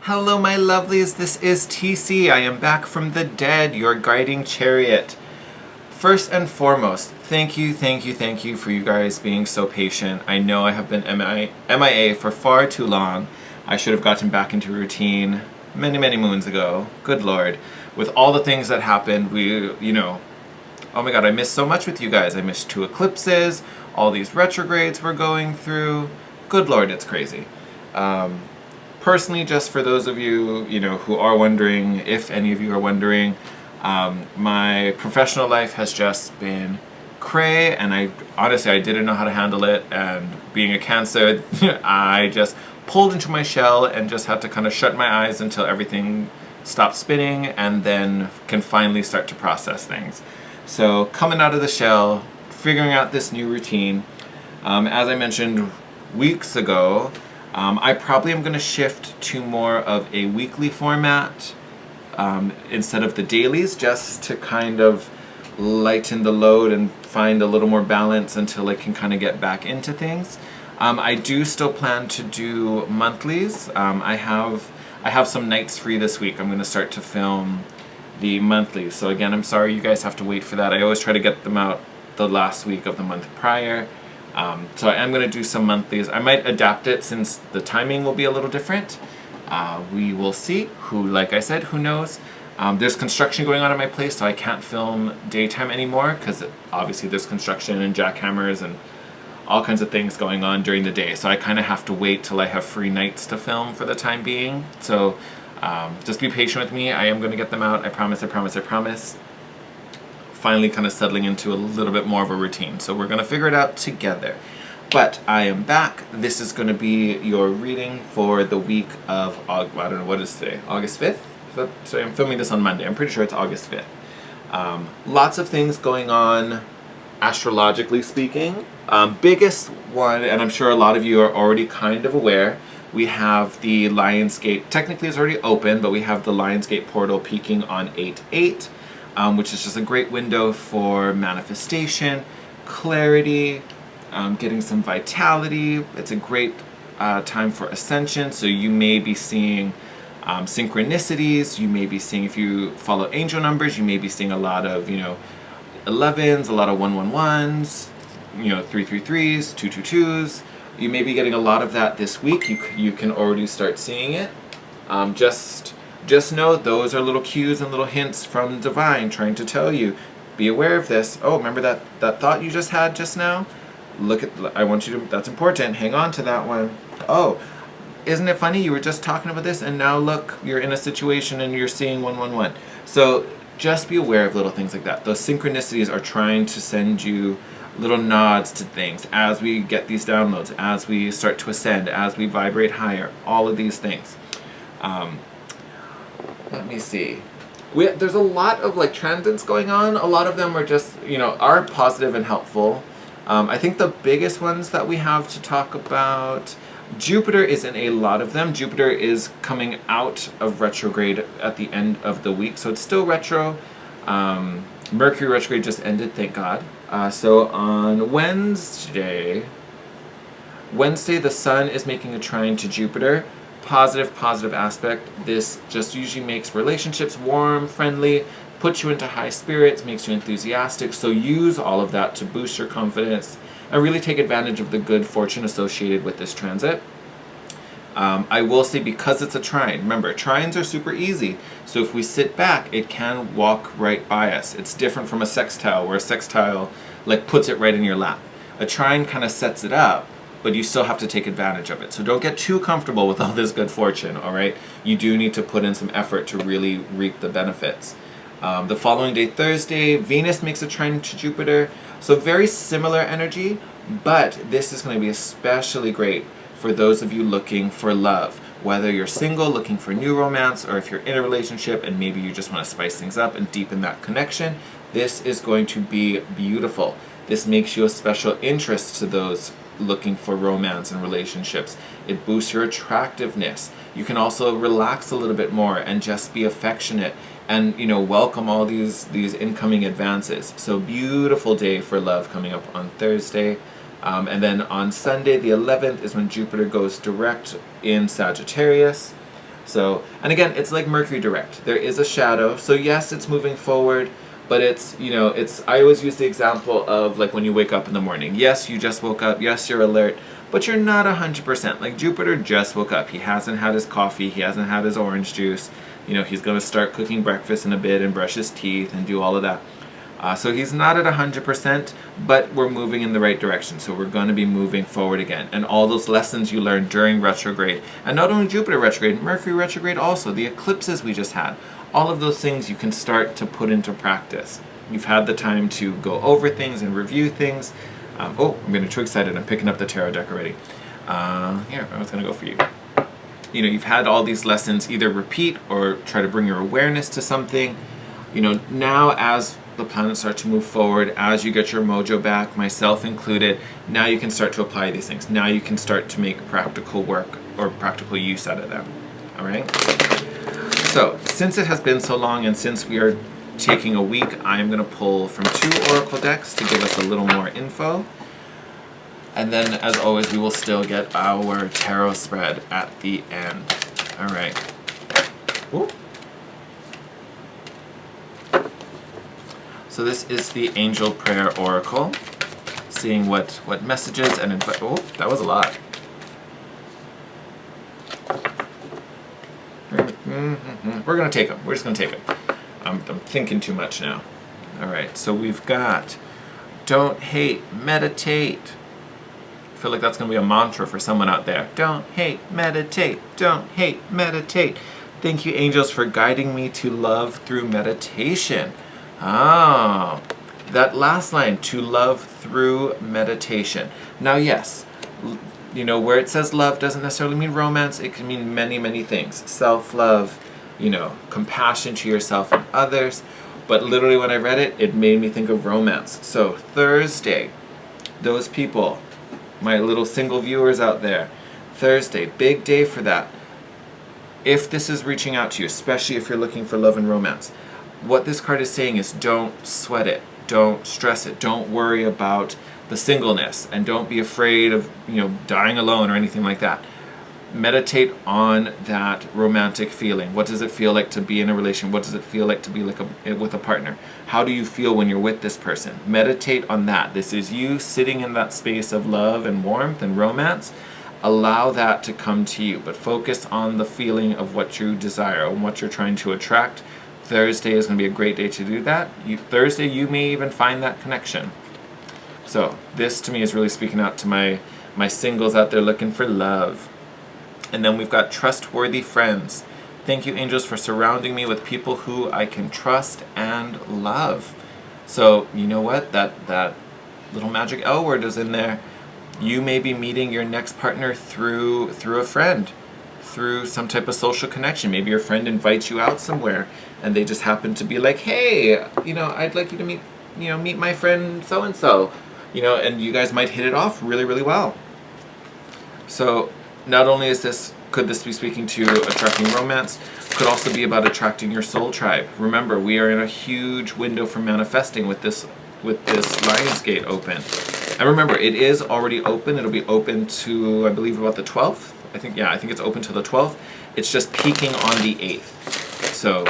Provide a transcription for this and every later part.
Hello, my lovelies. This is TC. I am back from the dead, your guiding chariot. First and foremost, thank you for you guys being so patient. I know I have been MIA for far too long. I should have gotten back into routine many moons ago. Good Lord. With all the things that happened, oh my God, I missed so much with you guys. I missed 2 eclipses, all these retrogrades we're going through. Good Lord, it's crazy. Personally, just for those of you, who are wondering, if any of you are wondering, my professional life has just been cray, and I didn't know how to handle it, and being a Cancer, I just pulled into my shell and just had to kind of shut my eyes until everything stopped spinning, and then can finally start to process things. So coming out of the shell, figuring out this new routine, as I mentioned weeks ago, I probably am going to shift to more of a weekly format instead of the dailies, just to kind of lighten the load and find a little more balance until I can kind of get back into things. I do still plan to do monthlies. I have some nights free this week. I'm going to start to film the monthlies. So again, I'm sorry you guys have to wait for that. I always try to get them out the last week of the month prior. So I am going to do some monthlies. I might adapt it since the timing will be a little different. We will see. Like I said, who knows? There's construction going on at my place, so I can't film daytime anymore because obviously there's construction and jackhammers and all kinds of things going on during the day. So I kind of have to wait till I have free nights to film for the time being. So just be patient with me. I am going to get them out. I promise. Finally kind of settling into a little bit more of a routine. So we're going to figure it out together. But I am back. This is going to be your reading for the week of, I don't know, what is today? August 5th? So I'm filming this on Monday. I'm pretty sure it's August 5th. Lots of things going on, astrologically speaking. Biggest one, and I'm sure a lot of you are already kind of aware, we have the Lionsgate, technically it's already open, but we have the Lionsgate portal peaking on 8/8. Which is just a great window for manifestation, clarity, getting some vitality. It's a great time for ascension, so you may be seeing synchronicities. You may be seeing, if you follow angel numbers, you may be seeing a lot of 11s, a lot of 111s, 333s, 222s. You may be getting a lot of that this week. You can already start seeing it. Just know those are little cues and little hints from Divine trying to tell you, be aware of this. Oh, remember that thought you just had just now? That's important. Hang on to that one. Oh, isn't it funny? You were just talking about this and now look, you're in a situation and you're seeing 111. So just be aware of little things like that. Those synchronicities are trying to send you little nods to things as we get these downloads, as we start to ascend, as we vibrate higher, all of these things. Let me see. There's a lot of transits going on. A lot of them are just, are positive and helpful. I think the biggest ones that we have to talk about, Jupiter is in a lot of them. Jupiter is coming out of retrograde at the end of the week, so it's still retro. Mercury retrograde just ended, thank God. So on Wednesday, the Sun is making a trine to Jupiter. Positive aspect. This just usually makes relationships warm, friendly, puts you into high spirits, makes you enthusiastic. So use all of that to boost your confidence and really take advantage of the good fortune associated with this transit. I will say, because it's a trine, remember, trines are super easy. So if we sit back, it can walk right by us. It's different from a sextile, where a sextile puts it right in your lap. A trine kind of sets it up, but you still have to take advantage of it. So don't get too comfortable with all this good fortune, all right? You do need to put in some effort to really reap the benefits. The following day, Thursday, Venus makes a trine to Jupiter. So very similar energy, but this is going to be especially great for those of you looking for love. Whether you're single, looking for new romance, or if you're in a relationship and maybe you just want to spice things up and deepen that connection, this is going to be beautiful. This makes you a special interest to those looking for romance and relationships. It boosts your attractiveness. You can also relax a little bit more and just be affectionate and welcome all these incoming advances. So beautiful day for love coming up on Thursday. And then on Sunday the 11th is when Jupiter goes direct in Sagittarius. So, and again, it's like Mercury direct. There is a shadow. So yes, it's moving forward, but it's, you know, I always use the example of like when you wake up in the morning. Yes, you just woke up. Yes, you're alert, but you're not 100%. Like Jupiter just woke up. He hasn't had his coffee. He hasn't had his orange juice. You know, he's going to start cooking breakfast in a bit and brush his teeth and do all of that. So he's not at 100%, but we're moving in the right direction. So we're going to be moving forward again. And all those lessons you learned during retrograde, and not only Jupiter retrograde, Mercury retrograde also, the eclipses we just had, all of those things you can start to put into practice. You've had the time to go over things and review things. Oh, I'm getting too excited. I'm picking up the tarot deck already. Here, I was going to go for you. You know, you've had all these lessons either repeat or try to bring your awareness to something. You know, now as the planets start to move forward, as you get your mojo back, myself included, now you can start to apply these things. Now you can start to make practical work or practical use out of them. All right? So, since it has been so long and since we are taking a week, I'm going to pull from 2 oracle decks to give us a little more info. And then, as always, we will still get our tarot spread at the end. All right. Ooh. So this is the Angel Prayer Oracle, seeing what messages and oh, that was a lot. We're going to take them. We're just going to take it. I'm thinking too much now. All right, so we've got don't hate, meditate. I feel like that's going to be a mantra for someone out there. Don't hate, meditate. Don't hate, meditate. Thank you, angels, for guiding me to love through meditation. Ah, that last line, to love through meditation. Now, yes, you know, where it says love doesn't necessarily mean romance. It can mean many, many things. Self-love, you know, compassion to yourself and others. But literally when I read it, it made me think of romance. So Thursday, those people, my little single viewers out there, Thursday, big day for that. If this is reaching out to you, especially if you're looking for love and romance, what this card is saying is don't sweat it, don't stress it, don't worry about the singleness, and don't be afraid of, you know, dying alone or anything like that. Meditate on that romantic feeling. What does it feel like to be in a relation? What does it feel like to be like with a partner? How do you feel when you're with this person? Meditate on that. This is you sitting in that space of love and warmth and romance. Allow that to come to you, but focus on the feeling of what you desire and what you're trying to attract. Thursday is going to be a great day to do that. Thursday, you may even find that connection. So this to me is really speaking out to my singles out there looking for love. And then we've got trustworthy friends. Thank you, angels, for surrounding me with people who I can trust and love. So you know what? That little magic L word is in there. You may be meeting your next partner through a friend, through some type of social connection. Maybe your friend invites you out somewhere and they just happen to be like, hey, you know, I'd like you to meet my friend so-and-so, you know, and you guys might hit it off really, really well. So not only could this be speaking to attracting romance, could also be about attracting your soul tribe. Remember, we are in a huge window for manifesting with this Lionsgate open. And remember, it is already open. It'll be open to, I believe, about the 12th. I think it's open till the 12th. It's just peaking on the 8th. So,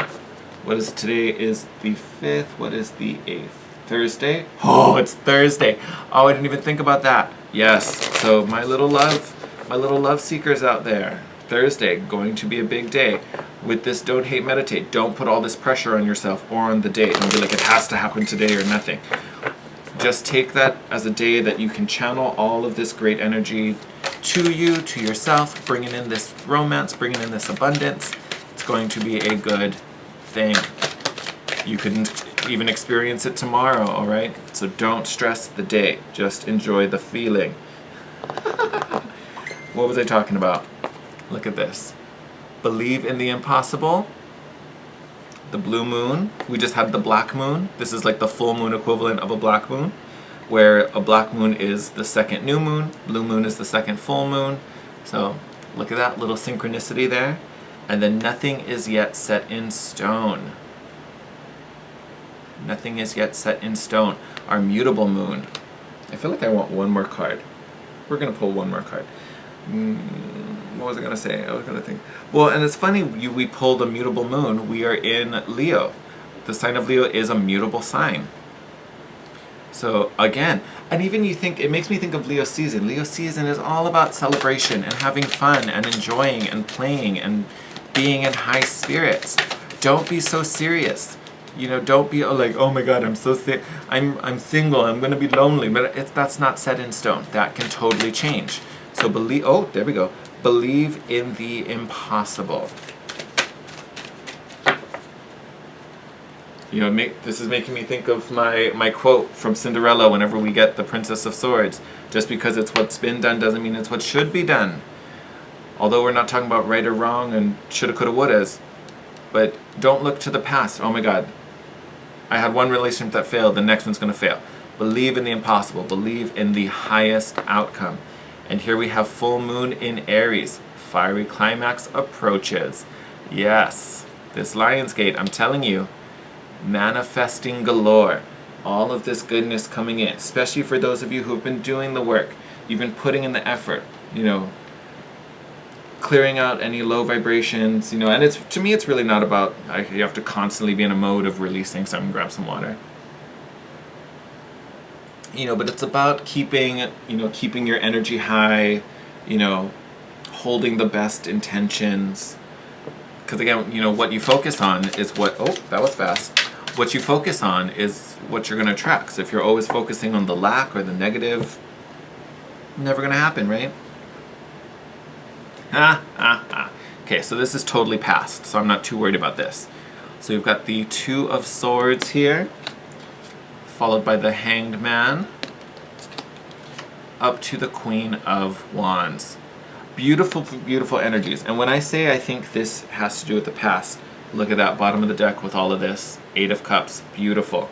what is today? Is the 5th. What is the 8th? Thursday? Oh, it's Thursday. Oh, I didn't even think about that. Yes. So, my little love seekers out there, Thursday, going to be a big day. With this don't hate, meditate. Don't put all this pressure on yourself or on the date. Don't be like, it has to happen today or nothing. Just take that as a day that you can channel all of this great energy to you, to yourself, bringing in this romance, bringing in this abundance. It's going to be a good thing. You can even experience it tomorrow, all right? So don't stress the day. Just enjoy the feeling. What was I talking about? Look at this. Believe in the impossible. The blue moon. We just had the black moon. This is like the full moon equivalent of a black moon, where a black moon is the second new moon, blue moon is the second full moon. So look at that little synchronicity there. And then nothing is yet set in stone. Nothing is yet set in stone. Our mutable moon. I feel like I want one more card. We're going to pull one more card. What what was I going to say? I was going to think. Well, and it's funny, we pulled a mutable moon. We are in Leo. The sign of Leo is a mutable sign. So again, and even you think, it makes me think of Leo season. Leo season is all about celebration and having fun and enjoying and playing and being in high spirits. Don't be so serious. You know, don't be like, oh my God, I'm so sick. I'm single. I'm going to be lonely. But that's not set in stone. That can totally change. So believe. Oh, there we go. Believe in the impossible. You know, this is making me think of my quote from Cinderella whenever we get the Princess of Swords. Just because it's what's been done doesn't mean it's what should be done. Although we're not talking about right or wrong and shoulda, coulda, wouldas. But don't look to the past. Oh my God, I had one relationship that failed, the next one's going to fail. Believe in the impossible. Believe in the highest outcome. And here we have full moon in Aries. Fiery climax approaches. Yes, this Lionsgate, I'm telling you, manifesting galore. All of this goodness coming in, especially for those of you who have been doing the work. You've been putting in the effort, you know, clearing out any low vibrations, you know, and it's, to me, it's really not about, you have to constantly be in a mode of releasing. So I'm gonna grab some water. You know, but it's about keeping, you know, keeping your energy high, you know, holding the best intentions. Because again, you know, what you focus on is what, oh, that was fast. What you focus on is what you're going to attract. So if you're always focusing on the lack or the negative, never going to happen, right? Okay, so this is totally past, so I'm not too worried about this. So we've got the Two of Swords here, followed by the Hanged Man, up to the Queen of Wands. Beautiful, beautiful energies. And when I say I think this has to do with the past, look at that bottom of the deck with all of this. Eight of Cups, beautiful.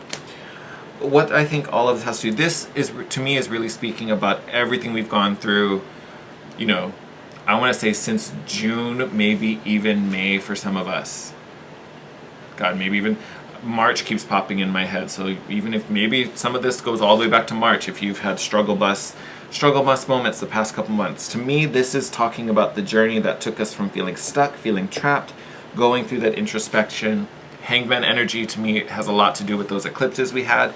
What I think all of this has to do, this is, to me, is really speaking about everything we've gone through, you know, I want to say since June, maybe even May for some of us. God, maybe even March keeps popping in my head. So even if maybe some of this goes all the way back to March, if you've had struggle bus moments the past couple months. To me, this is talking about the journey that took us from feeling stuck, feeling trapped, going through that introspection. Hangman energy, to me, has a lot to do with those eclipses we had,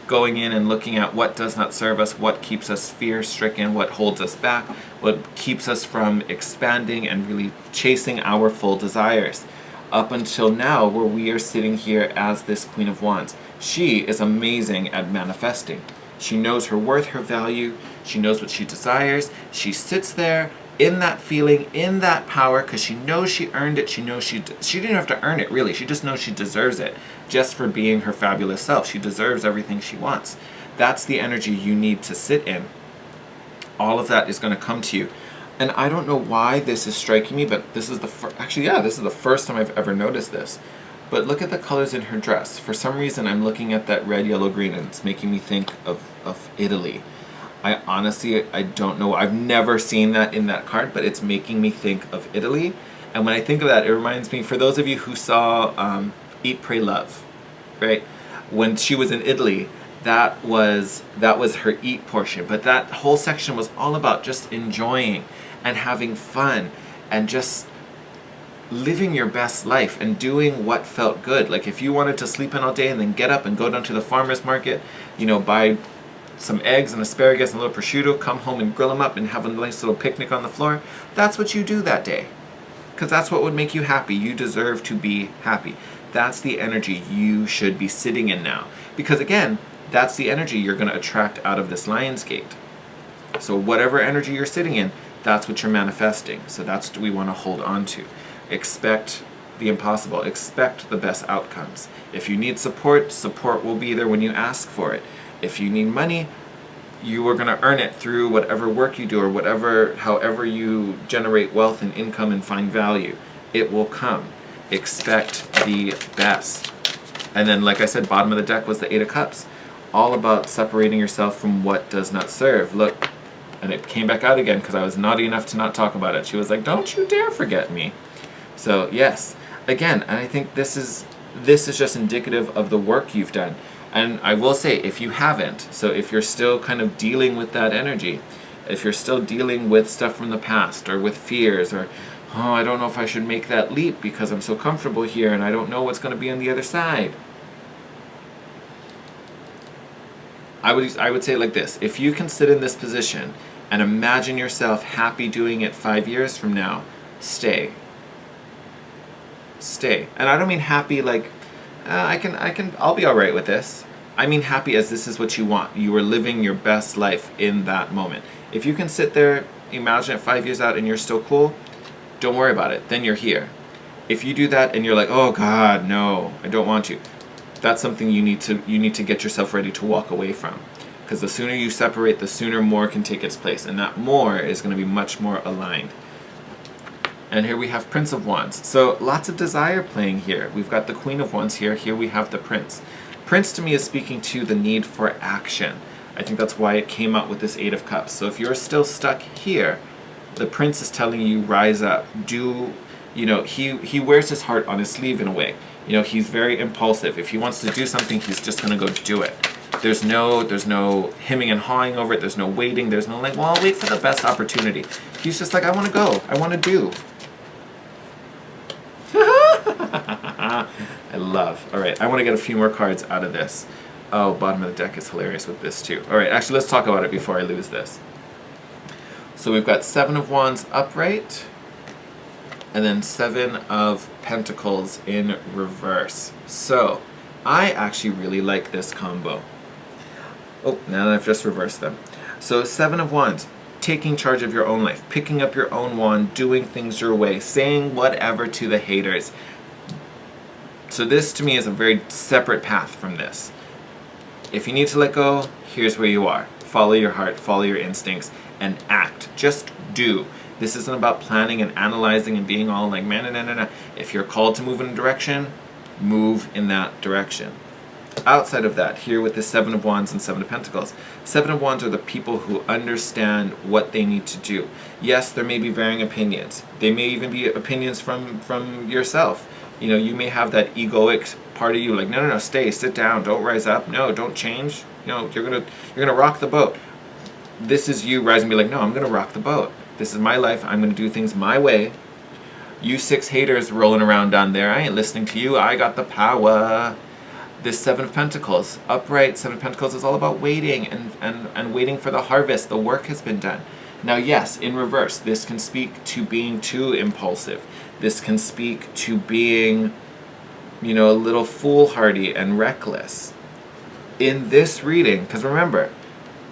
going in and looking at what does not serve us, what keeps us fear-stricken, what holds us back, what keeps us from expanding and really chasing our full desires. Up until now, where we are sitting here as this Queen of Wands. She is amazing at manifesting. She knows her worth, her value. She knows what she desires. She sits there in that feeling, in that power, because she knows she earned it. She knows she didn't have to earn it, really. She just knows she deserves it just for being her fabulous self. She deserves everything she wants. That's the energy you need to sit in. All of that is going to come to you. And I don't know why this is striking me, but this is the this is the first time I've ever noticed this. But look at the colors in her dress. For some reason, I'm looking at that red, yellow, green, and it's making me think of Italy. I honestly, I don't know. I've never seen that in that card, but it's making me think of Italy. And when I think of that, it reminds me, for those of you who saw Eat, Pray, Love, right? When she was in Italy, that was her eat portion. But that whole section was all about just enjoying and having fun and just living your best life and doing what felt good. Like if you wanted to sleep in all day and then get up and go down to the farmer's market, you know, buy some eggs and asparagus and a little prosciutto, come home and grill them up and have a nice little picnic on the floor, that's what you do that day. Because that's what would make you happy. You deserve to be happy. That's the energy you should be sitting in now. Because again, that's the energy you're going to attract out of this Lionsgate. So whatever energy you're sitting in, that's what you're manifesting. So that's what we want to hold on to. Expect the impossible. Expect the best outcomes. If you need support, support will be there when you ask for it. If you need money, you are going to earn it through whatever work you do or however you generate wealth and income and find value. It will come. Expect the best. And then, like I said, bottom of the deck was the Eight of Cups. All about separating yourself from what does not serve. Look, and it came back out again because I was naughty enough to not talk about it. She was like, don't you dare forget me. So yes, again, and I think this is just indicative of the work you've done. And I will say, if you haven't, so if you're still kind of dealing with that energy, if you're still dealing with stuff from the past, or with fears, or, oh, I don't know if I should make that leap because I'm so comfortable here and I don't know what's going to be on the other side. I would say it like this. If you can sit in this position and imagine yourself happy doing it 5 years from now, stay. Stay. And I don't mean happy like, I'll be all right with this. I mean happy as this is what you want. You are living your best life in that moment. If you can sit there, imagine it 5 years out and you're still cool, don't worry about it. Then you're here. If you do that and you're like, oh God, no, I don't want to, that's something you need to get yourself ready to walk away from. Because the sooner you separate, the sooner more can take its place. And that more is going to be much more aligned. And here we have Prince of Wands. So lots of desire playing here. We've got the Queen of Wands here. Here we have the Prince. Prince to me is speaking to the need for action. I think that's why it came out with this Eight of Cups. So if you're still stuck here, the Prince is telling you, rise up. Do, he wears his heart on his sleeve in a way. He's very impulsive. If he wants to do something, he's just going to go do it. There's no hemming and hawing over it. There's no waiting. There's no like, well, I'll wait for the best opportunity. He's just like, I want to go. I want to do. I love. All right, I want to get a few more cards out of this. Oh, bottom of the deck is hilarious with this too. All right, actually, let's talk about it before I lose this. So we've got Seven of Wands upright, and then Seven of Pentacles in reverse. So I actually really like this combo. Oh, now I've just reversed them. So Seven of Wands, taking charge of your own life, picking up your own wand, doing things your way, saying whatever to the haters. So this to me is a very separate path from this. If you need to let go, here's where you are. Follow your heart, follow your instincts, and act. Just do. This isn't about planning and analyzing and being all like, man, no. If you're called to move in a direction, move in that direction. Outside of that, here with the Seven of Wands and Seven of Pentacles, Seven of Wands are the people who understand what they need to do. Yes, there may be varying opinions. They may even be opinions from yourself. You may have that egoic part of you like, no, stay, sit down, don't rise up, no, don't change. You're gonna rock the boat. This is you rising and be like, no, I'm gonna rock the boat. This is my life. I'm gonna do things my way. You 6 haters rolling around down there, I ain't listening to you. I got the power. This Seven of Pentacles, upright Seven of Pentacles is all about waiting and waiting for the harvest. The work has been done. Now, yes, in reverse, this can speak to being too impulsive. This can speak to being, a little foolhardy and reckless. In this reading, because remember,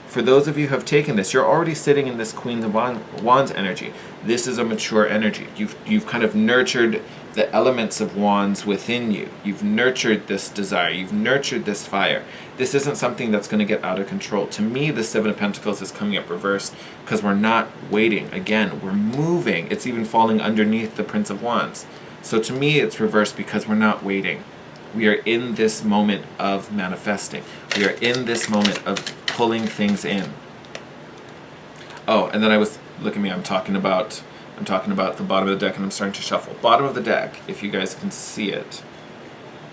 for those of you who have taken this, you're already sitting in this Queen of Wands energy. This is a mature energy. You've kind of nurtured the elements of wands within you. You've nurtured this desire. You've nurtured this fire. This isn't something that's going to get out of control. To me, the Seven of Pentacles is coming up reversed because we're not waiting. Again, we're moving. It's even falling underneath the Prince of Wands. So to me, it's reversed because we're not waiting. We are in this moment of manifesting. We are in this moment of pulling things in. Oh, and then look at me, I'm talking about the bottom of the deck and I'm starting to shuffle. Bottom of the deck, if you guys can see it,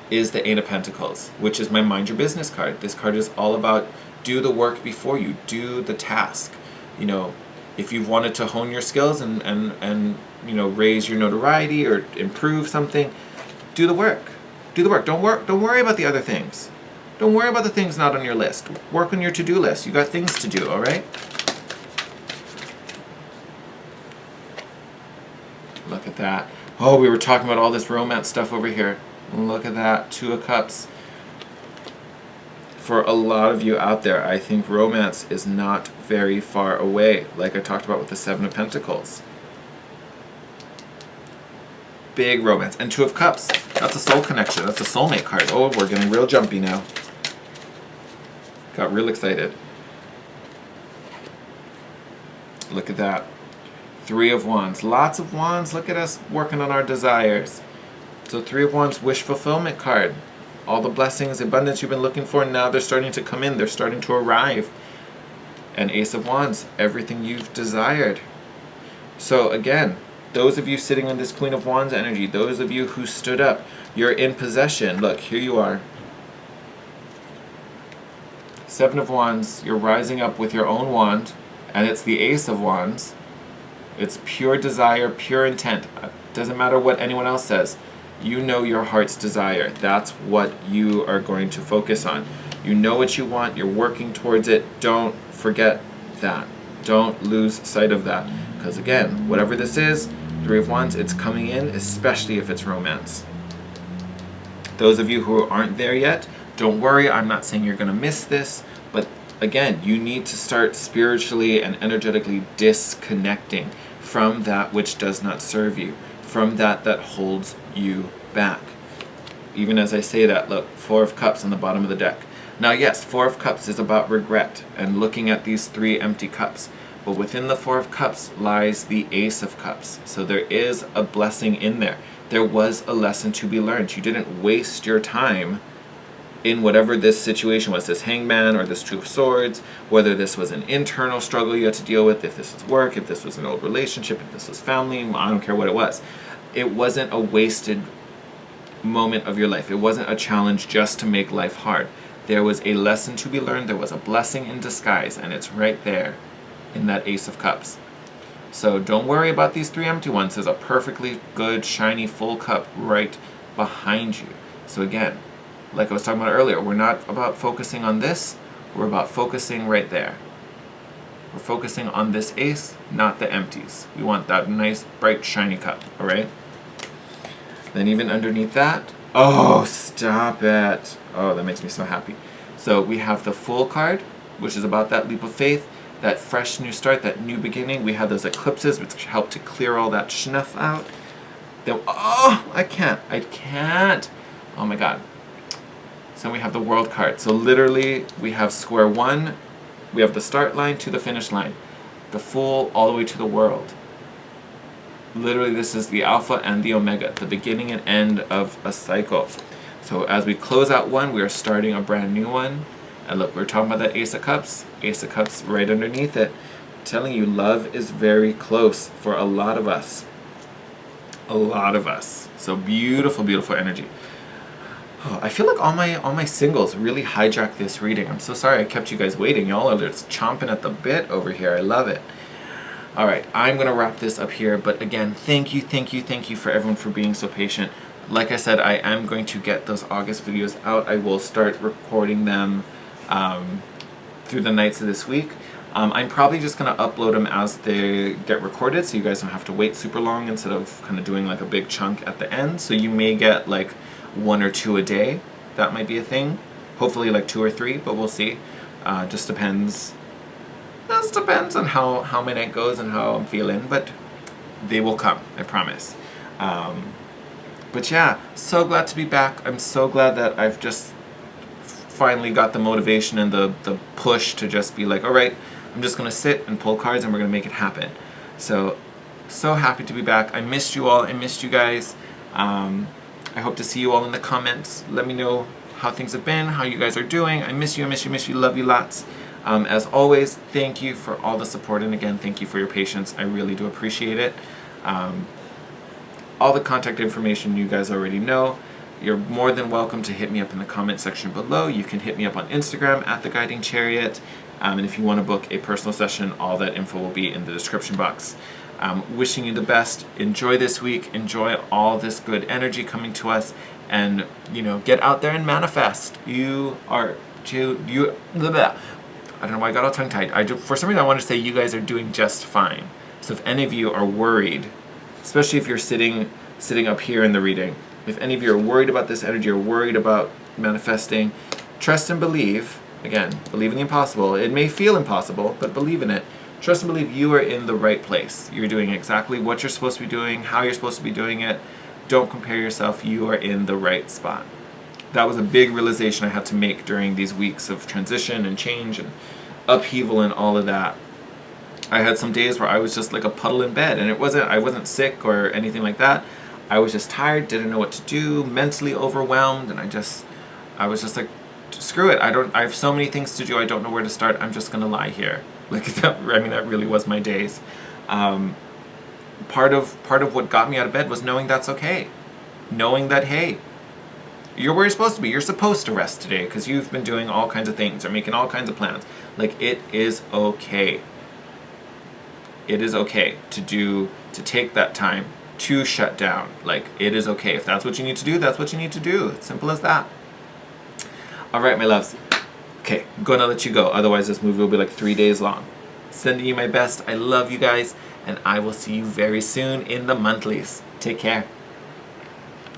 is the Eight of Pentacles, which is my Mind Your Business card. This card is all about do the work before you, do the task. If you've wanted to hone your skills and raise your notoriety or improve something, do the work. Do the work. Don't worry about the other things. Don't worry about the things not on your list. Work on your to-do list. You got things to do, all right? Look at that. Oh, we were talking about all this romance stuff over here. Look at that. Two of Cups. For a lot of you out there, I think romance is not very far away, like I talked about with the Seven of Pentacles. Big romance. And Two of Cups. That's a soul connection. That's a soulmate card. Oh, we're getting real jumpy now. Got real excited. Look at that. Three of Wands. Lots of wands. Look at us working on our desires. So Three of Wands, wish fulfillment card. All the blessings, abundance you've been looking for, now they're starting to come in. They're starting to arrive. And Ace of Wands, everything you've desired. So again, those of you sitting in this Queen of Wands energy, those of you who stood up, you're in possession. Look, here you are. Seven of Wands, you're rising up with your own wand and it's the Ace of Wands. It's pure desire, pure intent. Doesn't matter what anyone else says. You know your heart's desire. That's what you are going to focus on. You know what you want. You're working towards it. Don't forget that. Don't lose sight of that. Because again, whatever this is, Three of Wands, it's coming in, especially if it's romance. Those of you who aren't there yet, don't worry. I'm not saying you're going to miss this. But again, you need to start spiritually and energetically disconnecting from that which does not serve you, from that holds you back. Even as I say that, look, Four of Cups on the bottom of the deck. Now yes, Four of Cups is about regret and looking at these three empty cups. But within the Four of Cups lies the Ace of Cups. So there is a blessing in there. There was a lesson to be learned. You didn't waste your time in whatever this situation was, this Hangman or this Two of Swords, whether this was an internal struggle you had to deal with, if this was work, if this was an old relationship, if this was family, I don't care what it was. It wasn't a wasted moment of your life. It wasn't a challenge just to make life hard. There was a lesson to be learned. There was a blessing in disguise, and it's right there in that Ace of Cups. So don't worry about these three empty ones. There's a perfectly good, shiny, full cup right behind you. So again, like I was talking about earlier, we're not about focusing on this, we're about focusing right there. We're focusing on this ace, not the empties. We want that nice, bright, shiny cup, alright? Then even underneath that, oh, stop it. Oh, that makes me so happy. So we have the Fool card, which is about that leap of faith, that fresh new start, that new beginning. We have those eclipses, which help to clear all that schnuff out. Then, oh, I can't. Oh my God. So we have the World card. So literally, we have square one. We have the start line to the finish line. The Fool all the way to the World. Literally, this is the Alpha and the Omega, the beginning and end of a cycle. So as we close out one, we are starting a brand new one. And look, we're talking about that Ace of Cups. Ace of Cups right underneath it. I'm telling you, love is very close for a lot of us. A lot of us. So beautiful, beautiful energy. Oh, I feel like all my singles really hijacked this reading. I'm so sorry I kept you guys waiting. Y'all are just chomping at the bit over here. I love it. All right, I'm going to wrap this up here. But again, thank you for everyone for being so patient. Like I said, I am going to get those August videos out. I will start recording them through the nights of this week. I'm probably just going to upload them as they get recorded, so you guys don't have to wait super long instead of kind of doing like a big chunk at the end. So you may get like 1 or 2 a day. That might be a thing. Hopefully like 2 or 3, but we'll see. Just depends. Just depends on how my night goes and how I'm feeling, but they will come, I promise. But yeah, so glad to be back. I'm so glad that I've just finally got the motivation and the push to just be like, all right, I'm just going to sit and pull cards and we're going to make it happen. So happy to be back. I missed you all. I missed you guys. I hope to see you all in the comments. Let me know how things have been, how you guys are doing. I miss you, I miss you, miss you. Love you lots. As always, thank you for all the support. And again, thank you for your patience. I really do appreciate it. All the contact information you guys already know. You're more than welcome to hit me up in the comment section below. You can hit me up on Instagram at The Guiding Chariot. And if you want to book a personal session, all that info will be in the description box. Wishing you the best. Enjoy this week. Enjoy all this good energy coming to us. And, you know, get out there and manifest. You are... I don't know why I got all tongue-tied. For some reason, I want to say you guys are doing just fine. So if any of you are worried, especially if you're sitting up here in the reading, if any of you are worried about this energy or worried about manifesting, trust and believe. Again, believe in the impossible. It may feel impossible, but believe in it. Trust and believe you are in the right place. You're doing exactly what you're supposed to be doing, how you're supposed to be doing it. Don't compare yourself. You are in the right spot. That was a big realization I had to make during these weeks of transition and change and upheaval and all of that. I had some days where I was just like a puddle in bed, and I wasn't sick or anything like that. I was just tired, didn't know what to do, mentally overwhelmed, and I was just like, screw it. I have so many things to do. I don't know where to start. I'm just gonna lie here. Like that really was my days. Part of what got me out of bed was knowing that's okay. Knowing that, hey, you're where you're supposed to be. You're supposed to rest today because you've been doing all kinds of things or making all kinds of plans. Like, it is okay. it is okay to take that time to shut down. Like, it is okay. If that's what you need to do, that's what you need to do. It's simple as that. All right, my loves. Okay, I'm going to let you go. Otherwise, this movie will be like 3 days long. Sending you my best. I love you guys, and I will see you very soon in the monthlies. Take care.